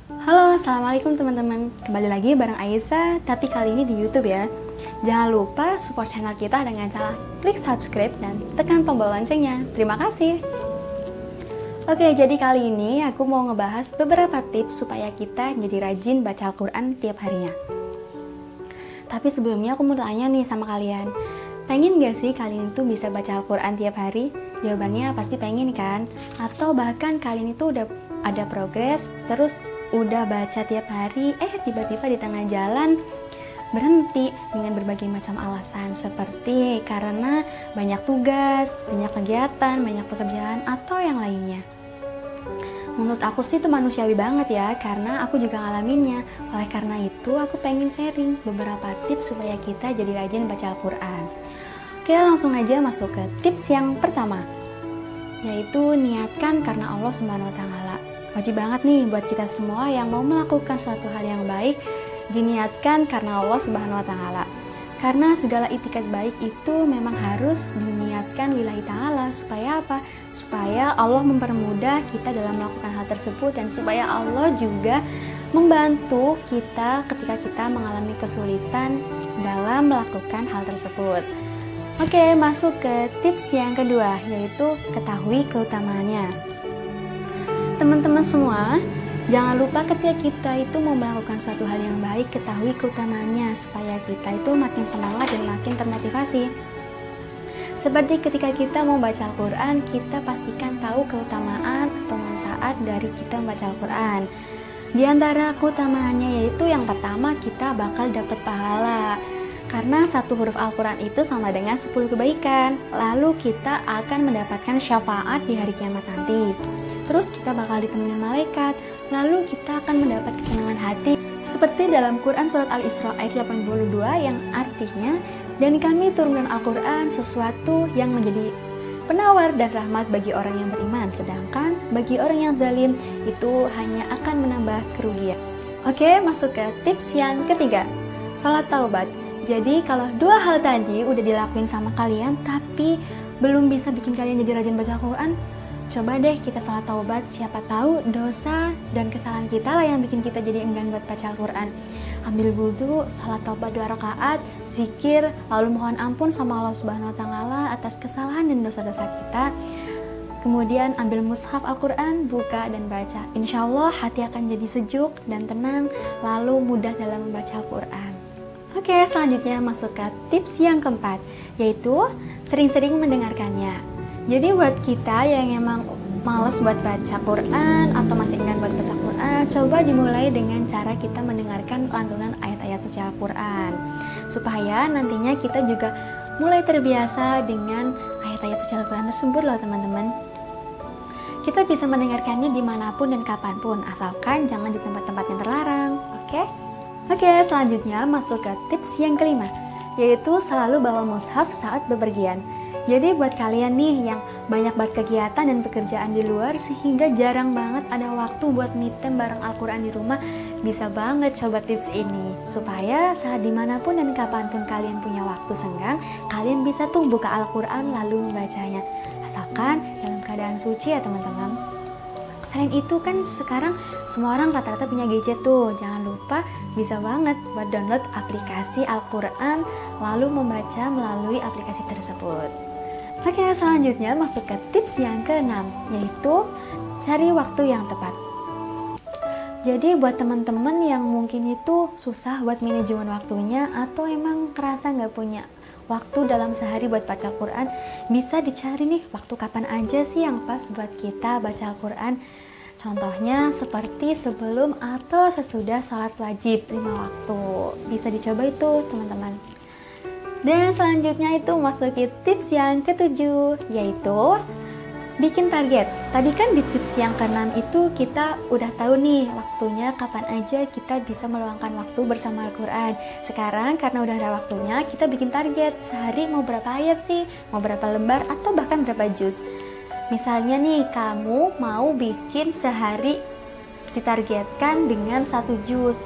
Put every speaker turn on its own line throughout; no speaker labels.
Halo, assalamualaikum teman-teman. Kembali lagi bareng Aisyah, tapi kali ini di YouTube ya. Jangan lupa support channel kita dengan cara klik subscribe dan tekan tombol loncengnya. Terima kasih. Oke, jadi kali ini aku mau ngebahas beberapa tips supaya kita jadi rajin baca Al-Quran tiap harinya. Tapi sebelumnya aku mau tanya nih sama kalian, pengen gak sih kalian itu bisa baca Al-Quran tiap hari? Jawabannya pasti pengen kan? Atau bahkan kalian itu udah ada progres, terus udah baca tiap hari, tiba-tiba di tengah jalan berhenti dengan berbagai macam alasan, seperti karena banyak tugas, banyak kegiatan, banyak pekerjaan, atau yang lainnya. Menurut aku sih itu manusiawi banget ya, karena aku juga ngalaminnya. Oleh karena itu aku pengen sharing beberapa tips supaya kita jadi rajin baca Al-Quran. Oke, langsung aja masuk ke tips yang pertama, yaitu niatkan karena Allah Subhanahu wa Ta'ala. Wajib banget nih buat kita semua yang mau melakukan suatu hal yang baik, diniatkan karena Allah Subhanahu wa Ta'ala. Karena segala itikat baik itu memang harus diniatkan lillahi ta'ala. Supaya apa? Supaya Allah mempermudah kita dalam melakukan hal tersebut, dan supaya Allah juga membantu kita ketika kita mengalami kesulitan dalam melakukan hal tersebut. Oke, masuk ke tips yang kedua, yaitu ketahui keutamaannya. Teman-teman semua, jangan lupa ketika kita itu mau melakukan suatu hal yang baik, ketahui keutamaannya supaya kita itu makin semangat dan makin termotivasi. Seperti ketika kita mau baca Al-Quran, kita pastikan tahu keutamaan atau manfaat dari kita membaca Al-Quran. Di antara keutamaannya yaitu yang pertama, kita bakal dapat pahala. Karena satu huruf Al-Quran itu sama dengan 10 kebaikan. Lalu kita akan mendapatkan syafaat di hari kiamat nanti. Terus kita bakal ditemenin malaikat. Lalu kita akan mendapat ketenangan hati. Seperti dalam Quran surat Al-Isra ayat 82 yang artinya, dan kami turunkan Al-Quran sesuatu yang menjadi penawar dan rahmat bagi orang yang beriman. Sedangkan bagi orang yang zalim itu hanya akan menambah kerugian. Oke, masuk ke tips yang ketiga, salat taubat. Jadi kalau dua hal tadi udah dilakuin sama kalian tapi belum bisa bikin kalian jadi rajin baca Al-Quran, coba deh kita salat taubat. Siapa tahu dosa dan kesalahan kita lah yang bikin kita jadi enggan buat baca Al-Quran. Ambil wudhu, salat taubat 2 rakaat, zikir, lalu mohon ampun sama Allah Subhanahu wa Ta'ala atas kesalahan dan dosa-dosa kita. Kemudian ambil mushaf Al-Quran, buka dan baca. Insya Allah hati akan jadi sejuk dan tenang, lalu mudah dalam membaca Al-Quran. Oke, selanjutnya masuk ke tips yang keempat, yaitu sering-sering mendengarkannya. Jadi buat kita yang emang males buat baca Quran atau masih enggan buat baca Quran, coba dimulai dengan cara kita mendengarkan lantunan ayat-ayat suci Al-Quran, supaya nantinya kita juga mulai terbiasa dengan ayat-ayat suci Al-Quran tersebut loh teman-teman. Kita bisa mendengarkannya dimanapun dan kapanpun, asalkan jangan di tempat-tempat yang terlarang. Oke, selanjutnya masuk ke tips yang kelima, yaitu selalu bawa mushaf saat bepergian. Jadi buat kalian nih yang banyak banget kegiatan dan pekerjaan di luar sehingga jarang banget ada waktu buat me time bareng Al-Quran di rumah, bisa banget coba tips ini supaya saat dimanapun dan kapanpun kalian punya waktu senggang, kalian bisa tuh buka Al-Quran lalu membacanya, asalkan dalam keadaan suci ya teman-teman. Selain itu kan sekarang semua orang rata-rata punya gadget tuh, jangan lupa bisa banget buat download aplikasi Al-Quran lalu membaca melalui aplikasi tersebut. Oke, selanjutnya masuk ke tips yang keenam, yaitu cari waktu yang tepat. Jadi buat teman-teman yang mungkin itu susah buat manajemen waktunya atau emang kerasa nggak punya waktu dalam sehari buat baca Al-Quran, bisa dicari nih waktu kapan aja sih yang pas buat kita baca Al-Quran. Contohnya seperti sebelum atau sesudah sholat wajib 5 waktu. Bisa dicoba itu teman-teman. Dan selanjutnya itu masuk ke tips yang ketujuh, yaitu bikin target. Tadi kan di tips yang keenam itu kita udah tahu nih waktunya kapan aja kita bisa meluangkan waktu bersama Al-Quran. Sekarang karena udah ada waktunya, kita bikin target. Sehari mau berapa ayat sih? Mau berapa lembar? Atau bahkan berapa juz? Misalnya nih, kamu mau bikin sehari ditargetkan dengan 1 juz.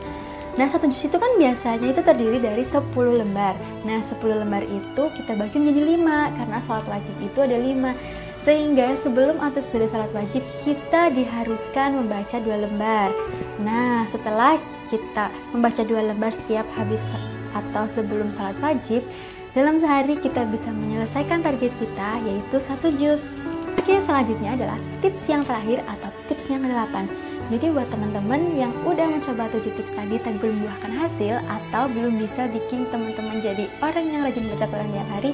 Nah, 1 juz itu kan biasanya itu terdiri dari 10 lembar. Nah, 10 lembar itu kita bagi menjadi 5, karena sholat wajib itu ada 5. Sehingga sebelum atau sudah salat wajib, kita diharuskan membaca 2 lembar. Nah, setelah kita membaca 2 lembar setiap habis atau sebelum salat wajib, dalam sehari kita bisa menyelesaikan target kita, yaitu 1 juz. Oke, selanjutnya adalah tips yang terakhir atau tips yang ke-8. Jadi buat teman-teman yang udah mencoba 7 tips tadi tapi belum membuahkan hasil atau belum bisa bikin teman-teman jadi orang yang rajin baca Quran tiap hari,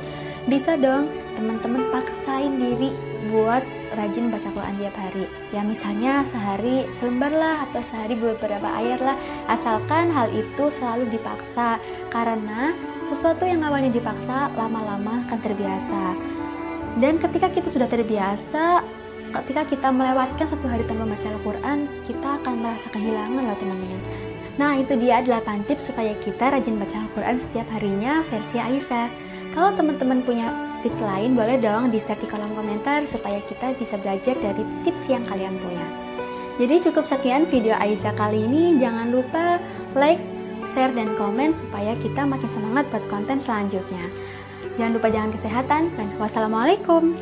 bisa dong teman-teman paksain diri buat rajin baca Quran tiap hari. Ya misalnya sehari selembar lah atau sehari beberapa ayat lah, asalkan hal itu selalu dipaksa, karena sesuatu yang awalnya dipaksa lama-lama akan terbiasa. Dan ketika kita sudah terbiasa, ketika kita melewatkan 1 hari tanpa baca Al-Quran, kita akan merasa kehilangan loh teman-teman. Nah, itu dia 8 tips supaya kita rajin baca Al-Quran setiap harinya versi Aisyah. Kalau teman-teman punya tips lain, boleh dong di-share di kolom komentar supaya kita bisa belajar dari tips yang kalian punya. Jadi cukup sekian video Aisyah kali ini. Jangan lupa like, share, dan komen supaya kita makin semangat buat konten selanjutnya. Jangan lupa jaga kesehatan, dan wassalamualaikum.